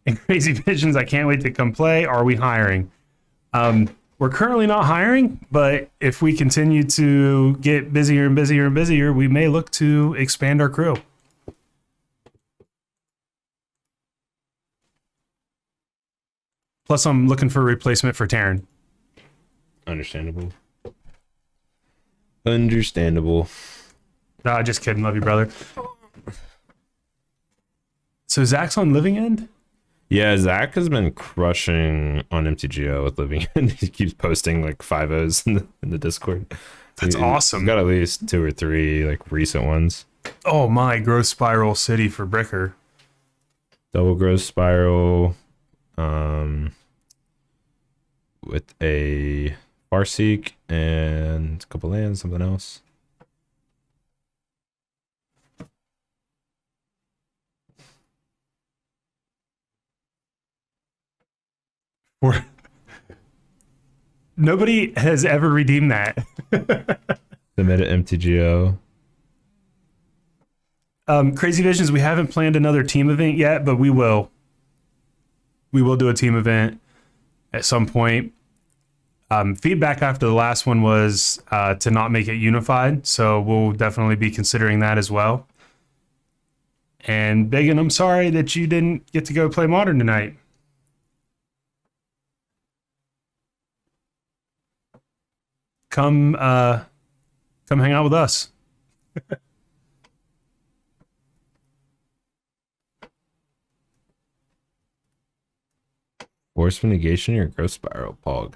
And Crazy Visions, I can't wait to come play. Are we hiring? We're currently not hiring, but if we continue to get busier and busier and busier, we may look to expand our crew. Plus, I'm looking for a replacement for Taryn. Understandable. Understandable. Nah, just kidding. Love you, brother. So Zach's on Living End? Yeah, Zach has been crushing on MTGO with Living End. He keeps posting like 5-0s in the Discord. That's awesome. He's got at least 2 or 3 like recent ones. Oh my, Growth Spiral City for Bricker. Double Growth Spiral. With a Farseek and a couple lands, something else. Nobody has ever redeemed that. Submit at MTGO. Crazy Visions, we haven't planned another team event yet, but we will. We will do a team event at some point. Feedback after the last one was to not make it unified, so we'll definitely be considering that as well. And Biggin, I'm sorry that you didn't get to go play Modern tonight. Come hang out with us. Force Negation or Growth Spiral, Pog.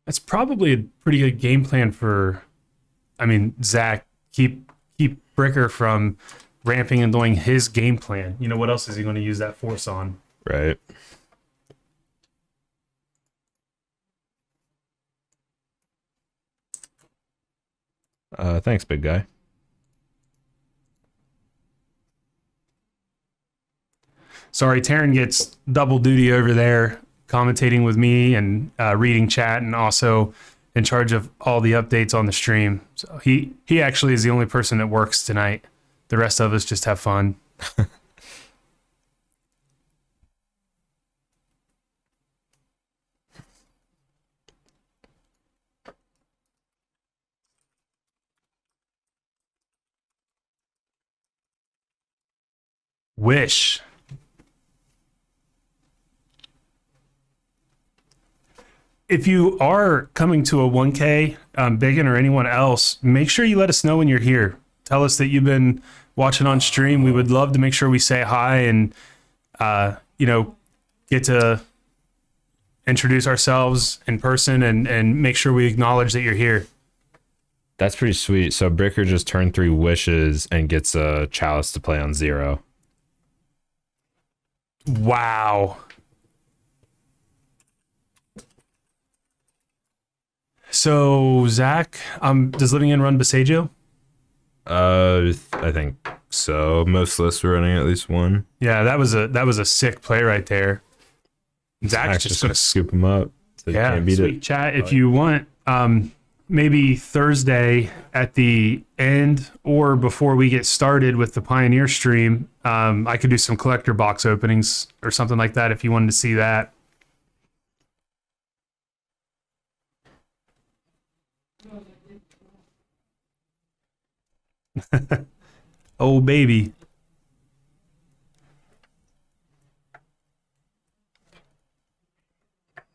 That's probably a pretty good game plan for, Zach. Keep Bricker from ramping and doing his game plan. You know, what else is he going to use that force on? Right. Thanks, big guy. Sorry, Taryn gets double duty over there, commentating with me and reading chat, and also in charge of all the updates on the stream. So he actually is the only person that works tonight. The rest of us just have fun. Wish. If you are coming to a 1K, Biggin or anyone else, make sure you let us know when you're here. Tell us that you've been watching on stream. We would love to make sure we say hi and, get to introduce ourselves in person and make sure we acknowledge that you're here. That's pretty sweet. So Bricker just turned 3 wishes and gets a chalice to play on 0. Wow. So Zach, does Living End run Besagio? I think so. Most lists are running at least one. Yeah, that was a sick play right there. Zach's just gonna scoop him up. So yeah, sweet chat. If you want, maybe Thursday at the end or before we get started with the Pioneer stream, I could do some collector box openings or something like that if you wanted to see that. Oh, baby.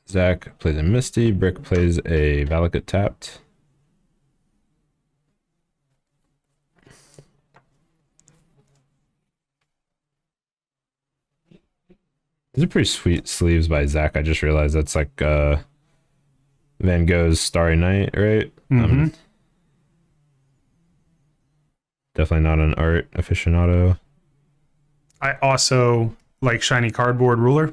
Zach plays a Misty. Brick plays a Valakut tapped. These are pretty sweet sleeves by Zach. I just realized that's like Van Gogh's Starry Night, right? Mm-hmm. Definitely not an art aficionado. I also like Shiny Cardboard Ruler.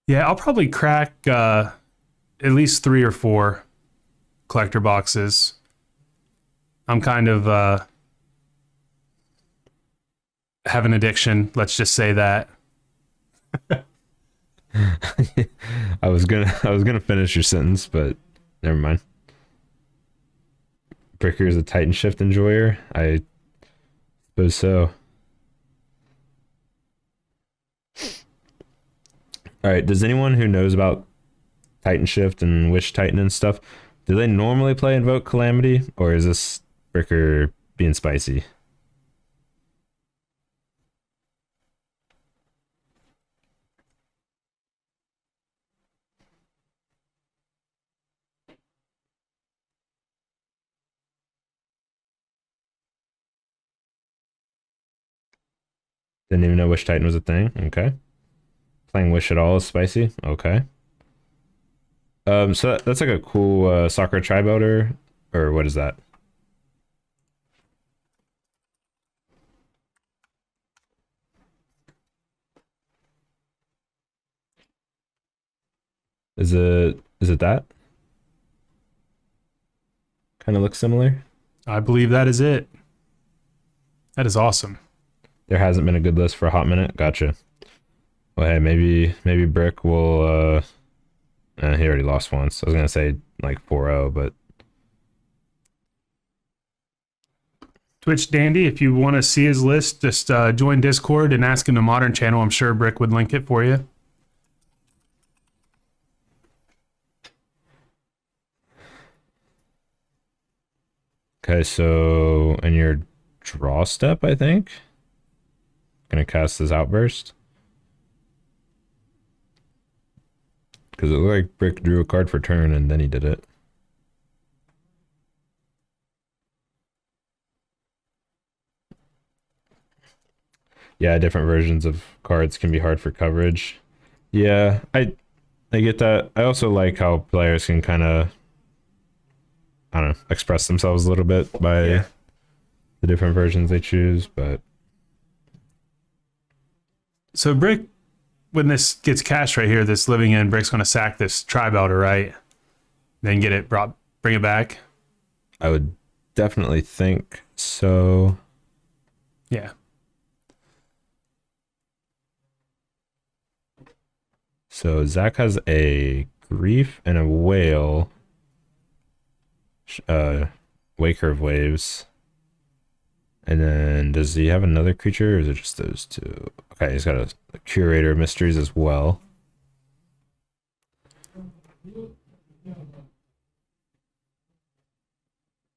Yeah, I'll probably crack at least 3 or 4 collector boxes. I'm kind of have an addiction. Let's just say that. I was gonna finish your sentence, but never mind. Bricker is a Titan Shift enjoyer. I suppose so. All right. Does anyone who knows about Titan Shift and Wish Titan and stuff, do they normally play Invoke Calamity, or is this Bricker being spicy? Didn't even know Wish Titan was a thing. Okay. Playing Wish at all is spicy. Okay. So that's like a cool soccer tri-builder, or what is that? Is it that? Kind of looks similar. I believe that is it. That is awesome. There hasn't been a good list for a hot minute. Gotcha. Well, hey, maybe Brick will. He already lost once. I was gonna say like 4-0, but Twitch Dandy, if you want to see his list, just join Discord and ask him the Modern channel. I'm sure Brick would link it for you. okay. So in your draw step, I think gonna cast this outburst because it looked like Brick drew a card for turn and then he did it. Yeah, different versions of cards can be hard for coverage. Yeah, I get that. I also like how players can kind of, I don't know, express themselves a little bit by the different versions they choose, but So Brick, when this gets cast right here, this living in, Brick's going to sack this tri-builder, right? Then get it bring it back. I would definitely think so. Yeah. So Zach has a Grief and a Whale, Waker of Waves. And then does he have another creature, or is it just those two? Okay, he's got a Curator of Mysteries as well.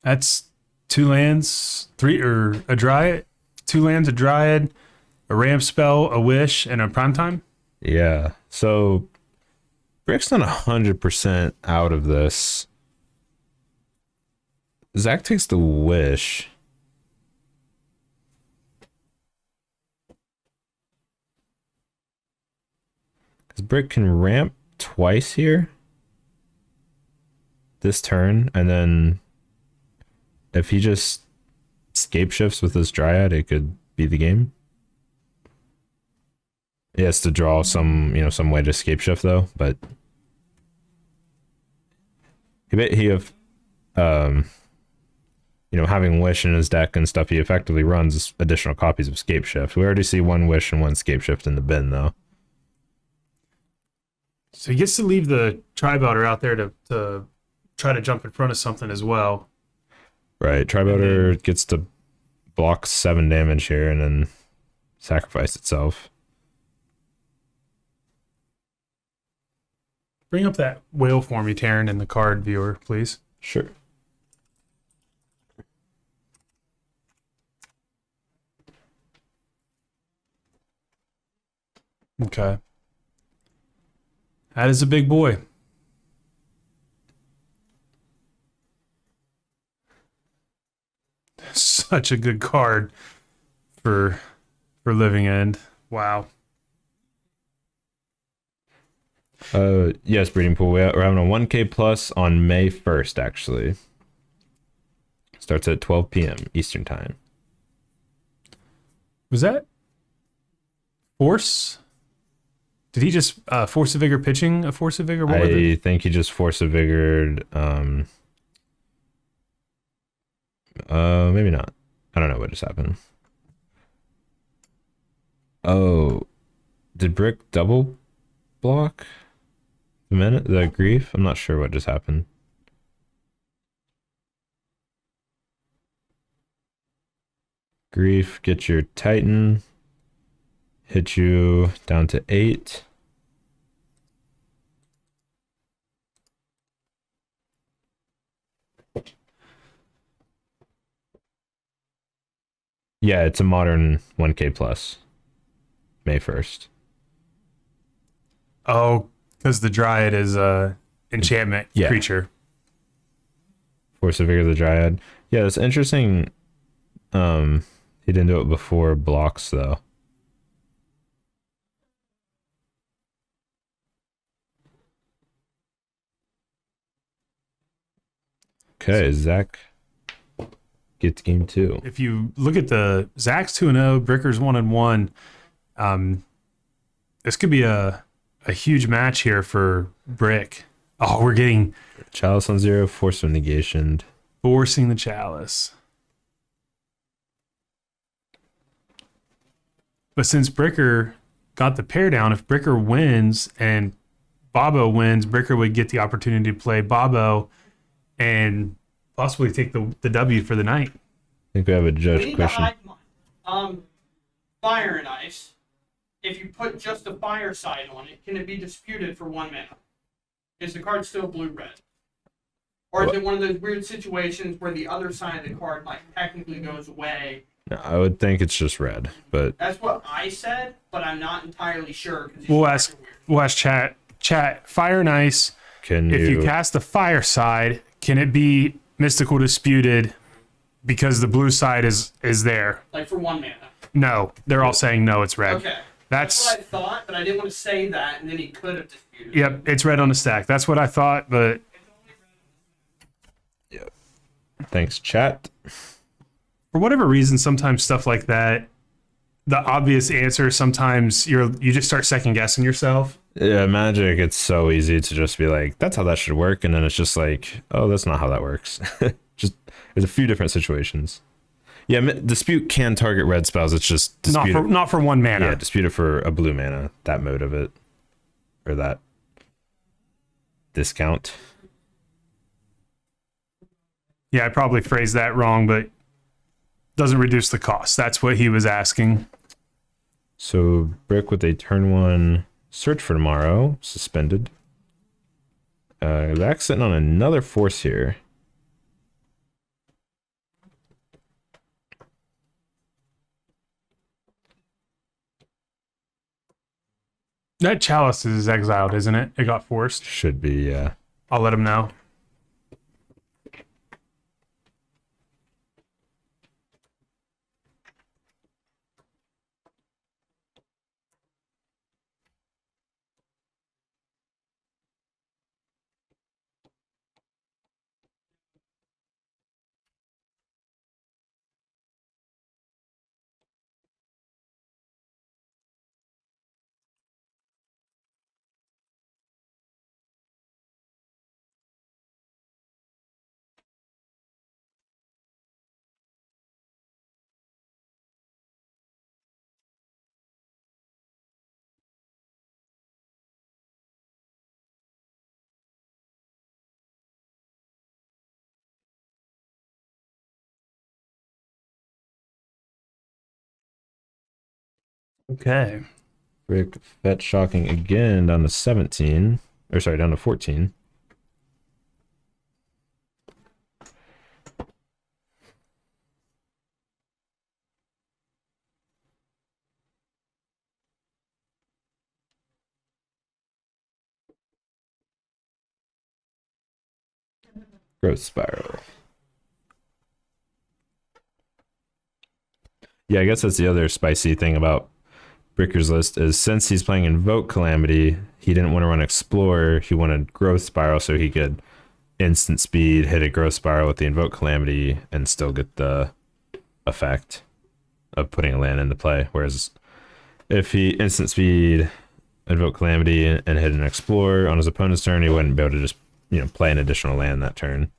That's 2 lands, 3 or a Dryad, 2 lands, a Dryad, a Ramp spell, a Wish, and a Prime Time. Yeah. So Brick's not 100% out of this. Zach takes the Wish. Because Brick can ramp twice here. This turn, and then if he just scape shifts with his Dryad, it could be the game. He has to draw some way to escape shift though, but he have having Wish in his deck and stuff, he effectively runs additional copies of Scape Shift. We already see 1 Wish and 1 Scape Shift in the bin though. So he gets to leave the tri-builder out there to try to jump in front of something as well. Right, tri-builder gets to block 7 damage here and then sacrifice itself. Bring up that whale for me, Taryn, in the card viewer, please. Sure. Okay. That is a big boy. Such a good card for Living End. Wow. Yes, Breeding Pool. We're having a 1K plus on May 1st, actually. Starts at 12 p.m. Eastern Time. Was that Force? Did he just Force of Vigor pitching a Force of Vigor? I think he just Force of Vigored. Maybe not. I don't know what just happened. Oh, did Brick double block the Grief? I'm not sure what just happened. Grief, get your Titan. Hit you down to 8. Yeah, it's a modern 1K plus. May 1st. Oh, because the Dryad is a enchantment creature. Force of Vigor the Dryad. Yeah, it's interesting. He didn't do it before blocks though. Okay, Zach gets game 2. If you look at the Zach's 2-0, Bricker's 1-1. This could be a huge match here for Brick. Oh, we're getting Chalice on 0, Force of Negation. forcing the Chalice. But since Bricker got the pair down, if Bricker wins and Bobo wins, Bricker would get the opportunity to play Bobo and possibly take the W for the night. I think we have a We judge need question. to hide fire and ice. If you put just the fire side on it, can it be disputed for 1 mana? Is the card still blue-red? Or is it one of those weird situations where the other side of the card like technically goes away? No, I would think it's just red, but That's what I said, but I'm not entirely sure. We'll ask chat. Chat, fire and ice. can If you cast the fire side, can it be mystical disputed because the blue side is there? Like for 1 mana. No, they're all saying no, it's red. Okay. That's what I thought, but I didn't want to say that, and then he could have disputed. Yep, it's red on the stack. That's what I thought, but thanks, chat. for whatever reason, sometimes stuff like that, the obvious answer, sometimes you just start second guessing yourself. Yeah, Magic, it's so easy to just be like, that's how that should work, and then it's just like, oh, that's not how that works. Just there's a few different situations. Yeah, dispute can target red spells. It's just dispute Not for 1 mana. Yeah, dispute it for a blue mana. That mode of it, or that discount. Yeah, I probably phrased that wrong, but doesn't reduce the cost. That's what he was asking. So Brick with a turn 1 search for tomorrow suspended. Zach's sitting on another force here. That Chalice is exiled, isn't it? It got forced. Should be, yeah. I'll let him know. Okay. Brick fetch shocking again down to 17. Or sorry, down to 14. Growth spiral. Yeah, I guess that's the other spicy thing about Bricker's list is since he's playing Invoke Calamity, he didn't want to run Explorer. He wanted Growth Spiral so he could instant speed, hit a Growth Spiral with the Invoke Calamity, and still get the effect of putting a land into play. Whereas if he instant speed, Invoke Calamity, and hit an Explorer on his opponent's turn, he wouldn't be able to just, play an additional land that turn.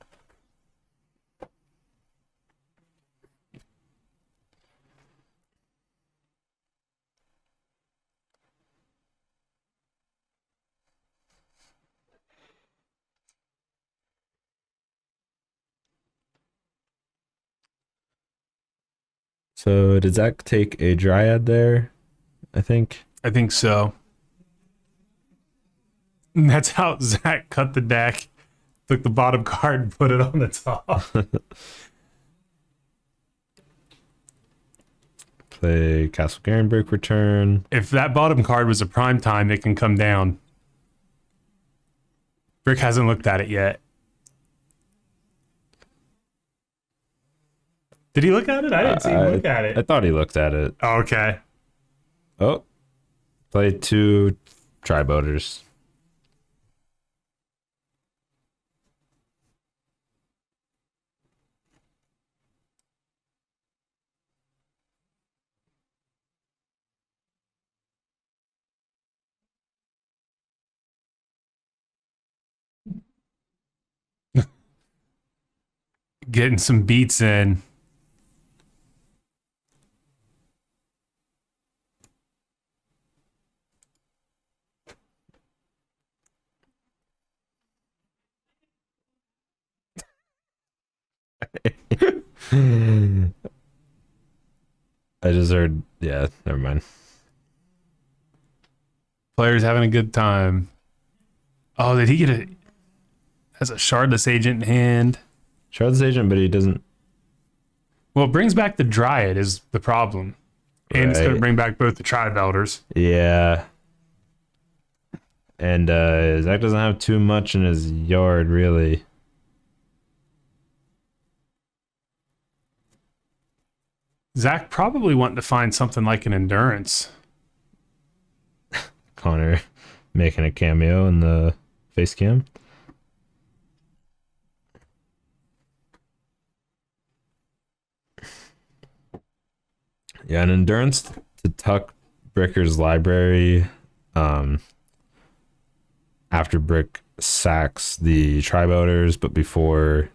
So did Zach take a Dryad there? I think. I think so. And that's how Zach cut the deck. Took the bottom card and put it on the top. Play Castle Garenbrick return. If that bottom card was a prime time, it can come down. Brick hasn't looked at it yet. Did he look at it? I didn't see him look at it. I thought he looked at it. Oh, okay. Oh. Play 2 Tri-Boaters. Getting some beats in. I just heard, yeah, never mind. Players having a good time. Oh, did he get a... Has a Shardless Agent in hand. Shardless Agent, but he doesn't... Well, it brings back the Dryad is the problem. And it's going to Right. bring back both the Tri-Belders. Yeah. And Zach doesn't have too much in his yard, really. Zach probably wanting to find something like an Endurance. Connor making a cameo in the face cam. Yeah, an Endurance to tuck Bricker's library after Brick sacks the Tri-Boaters, but before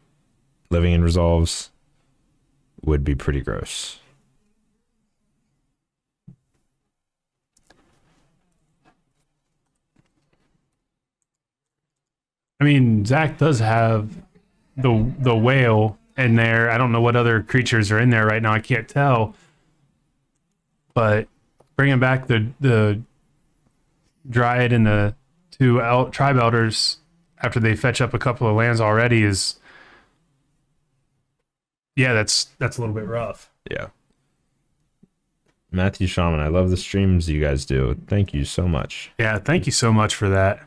Living in resolves would be pretty gross. I mean, Zach does have the whale in there. I don't know what other creatures are in there right now. I can't tell. But bringing back the Dryad and the 2 Tri-Belders after they fetch up a couple of lands already is... Yeah, that's a little bit rough. Yeah. Matthew Shaman, I love the streams you guys do. Thank you so much. Yeah, thank you so much for that.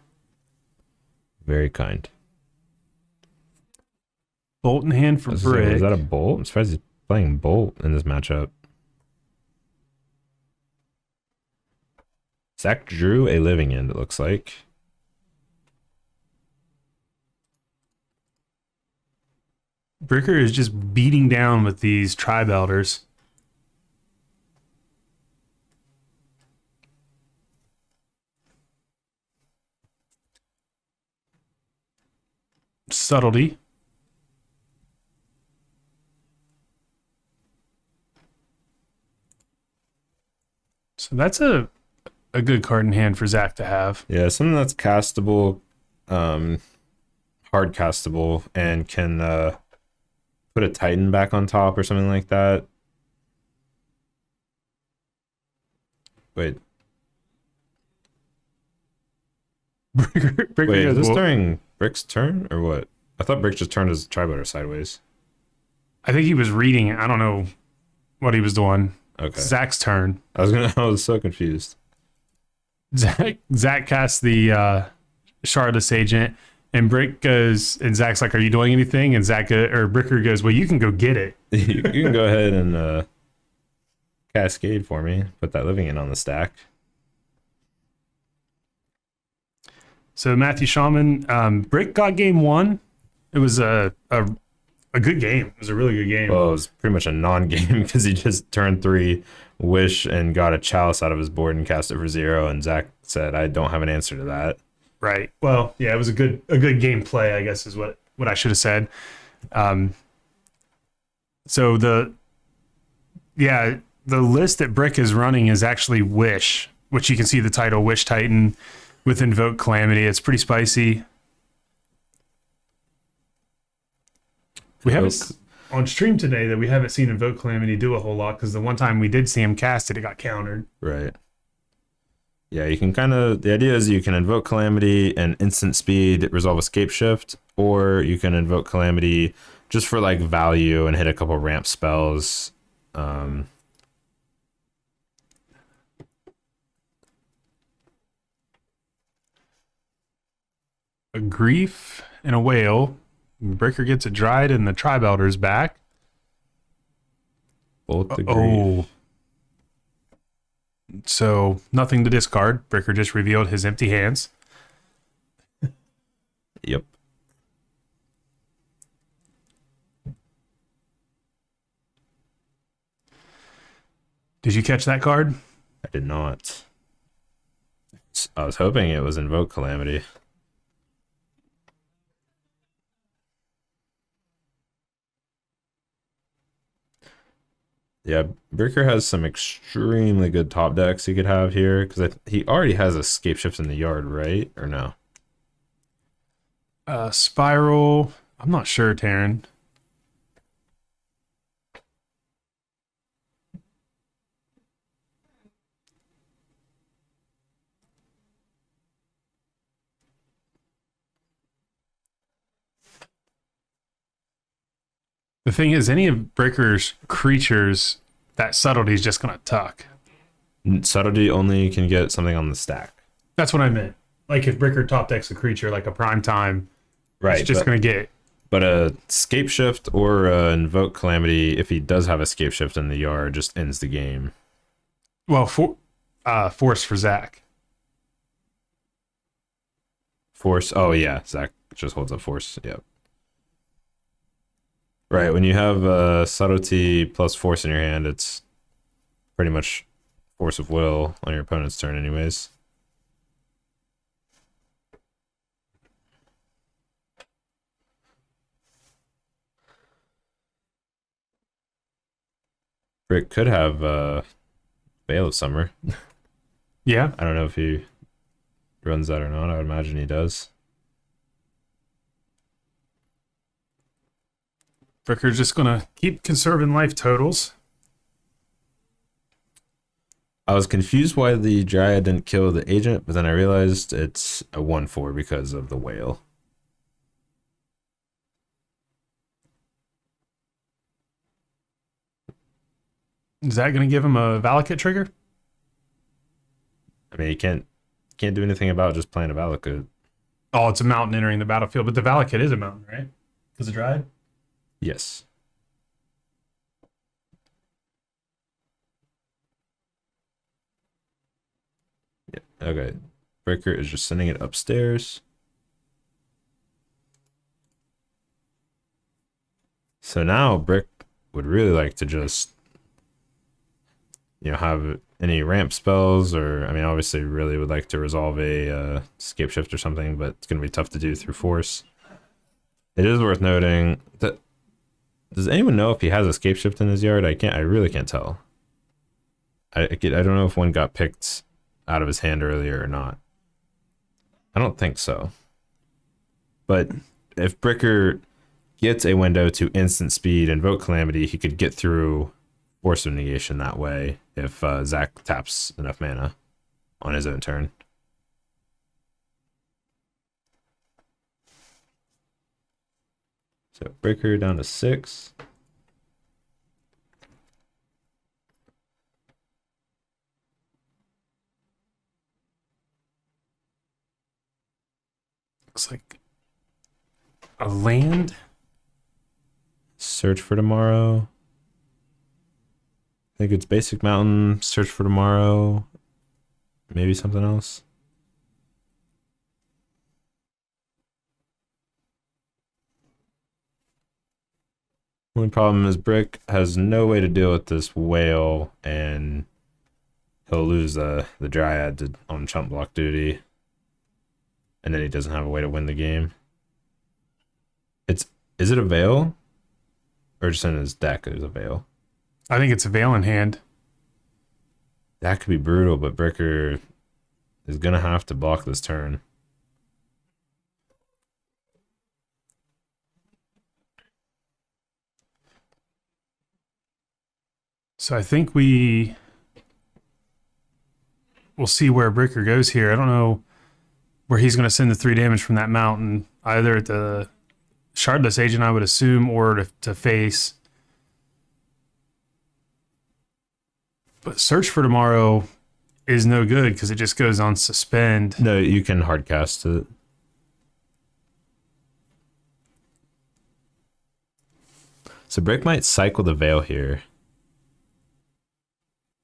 Very kind. Bolt in hand for Brick. Is that a Bolt? I'm surprised he's playing Bolt in this matchup. Zach drew a Living End, it looks like. Bricker is just beating down with these Tri-Belders. Subtlety. So that's a good card in hand for Zach to have. Yeah, something that's castable, hard castable, and can put a Titan back on top or something like that. Wait, Bricker wait, is goes, this "Well," during Brick's turn or what? I thought Brick just turned his Tri-Boater sideways. I think he was reading it. I don't know what he was doing. Okay. Zach's turn. I was so confused. Zach casts the Shardless Agent, and Brick goes, and Zach's like, "Are you doing anything?" And Bricker goes, "Well, you can go get it." You can go ahead and cascade for me. Put that Living End on the stack. So Matthew Shaman, Brick got game 1. It was a good game. It was a really good game. Well, it was pretty much a non-game because he just turned 3, wish, and got a Chalice out of his board and cast it for 0. And Zach said, "I don't have an answer to that." Right. Well, yeah, it was a good game play, I guess is what I should have said. So the list that Brick is running is actually Wish, which you can see the title Wish Titan with Invoke Calamity. It's pretty spicy. We haven't on stream today that we haven't seen Invoke Calamity do a whole lot, because the one time we did see him cast it, it got countered. Right. Yeah, you can kind of, the idea is you can invoke Calamity and instant speed resolve escape shift, or you can invoke Calamity just for like value and hit a couple ramp spells. A Grief and a Whale. Breaker gets it dried, and the Tribe Elder's back. Both the Oh. So, nothing to discard. Breaker just revealed his empty hands. Yep. Did you catch that card? I did not. I was hoping it was invoke Calamity. Yeah, Breaker has some extremely good top decks he could have here, because he already has Escape Shift in the yard, right? Or no? Spiral. I'm not sure, Taryn. The thing is, any of Breaker's creatures, that subtlety is just going to tuck. Subtlety only can get something on the stack. That's what I meant. Like if Breaker top decks a creature like a Prime Time, Right. it's just going to get... But a Escape Shift or a Invoke Calamity, if he does have Escape Shift in the yard, just ends the game. Well, Force for Zach. Force. Oh, yeah. Zach just holds up Force. Yep. Right. When you have Subtlety plus Force in your hand, it's pretty much Force of Will on your opponent's turn anyways. Rick could have Veil of Summer. Yeah. I don't know if he runs that or not. I would imagine he does. Breaker's just going to keep conserving life totals. I was confused why the Dryad didn't kill the agent, but then I realized it's a 1/4 because of the whale. Is that going to give him a Valakut trigger? I mean, you can't do anything about just playing a Valakut. Oh, it's a mountain entering the battlefield, but the Valakut is a mountain, right? Because of Dryad? Yes. Yeah. Okay. Breaker is just sending it upstairs. So now Brick would really like to just, have any ramp spells, or I mean, obviously, really would like to resolve a escape shift or something, but it's gonna be tough to do through Force. It is worth noting that. Does anyone know if he has escape shift in his yard? I really can't tell. I don't know if one got picked out of his hand earlier or not. I don't think so. But if Bricker gets a window to instant speed Invoke Calamity, he could get through Force of Negation that way if Zach taps enough mana on his own turn. So Breaker down to 6. Looks like a land. Search for Tomorrow. I think it's Basic Mountain, Search for Tomorrow. Maybe something else. Only problem is Brick has no way to deal with this whale, and he'll lose the Dryad on chump block duty, and then he doesn't have a way to win the game. Is it a Veil? Or just in his deck there's a Veil? I think it's a Veil in hand. That could be brutal, but Bricker is gonna have to block this turn. So I think we'll see where Bricker goes here. I don't know where he's going to send the 3 damage from that mountain, either at the Shardless Agent, I would assume, or to face. But Search for Tomorrow is no good because it just goes on suspend. No, you can hard cast it. So Brick might cycle the Veil here.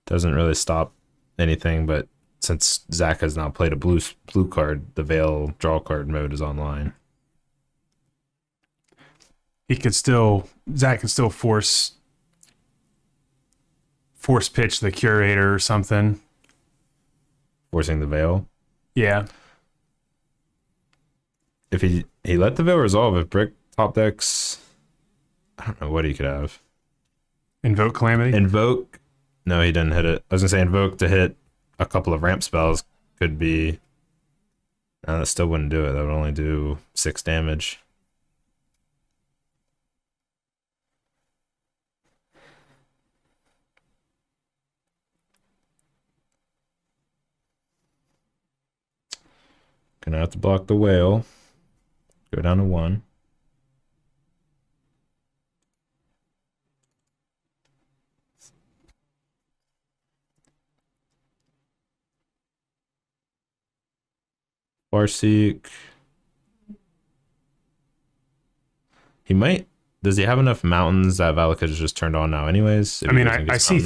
Doesn't really stop anything, but since Zach has now played a blue card, the Veil draw card mode is online. Zach can still force pitch the Curator or something. Forcing the Veil. Yeah. If he let the Veil resolve, if Brick top decks, I don't know what he could have. Invoke Calamity? Invoke. No, he didn't hit it. I was going to say Invoke to hit a couple of ramp spells could be... No, that still wouldn't do it. That would only do 6 damage. Gonna have to block the Whale. Go down to 1. Farseek. He might. Does he have enough mountains that Valakut is just turned on now, anyways? I mean, I see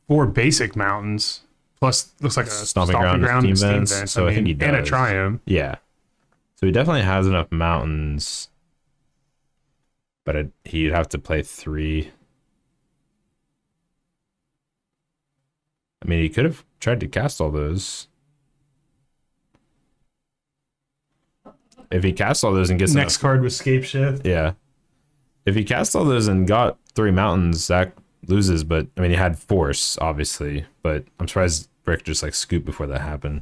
4 basic mountains, plus looks like a stomping ground and steam vents. So I think he does. And a Triumph. Yeah. So he definitely has enough mountains, but he'd have to play 3. I mean, he could have tried to cast all those. If he casts all those and gets next card with Scape Shift. Yeah. If he casts all those and got 3 mountains, Zach loses, but I mean he had force, obviously, but I'm surprised Brick just like scooped before that happened.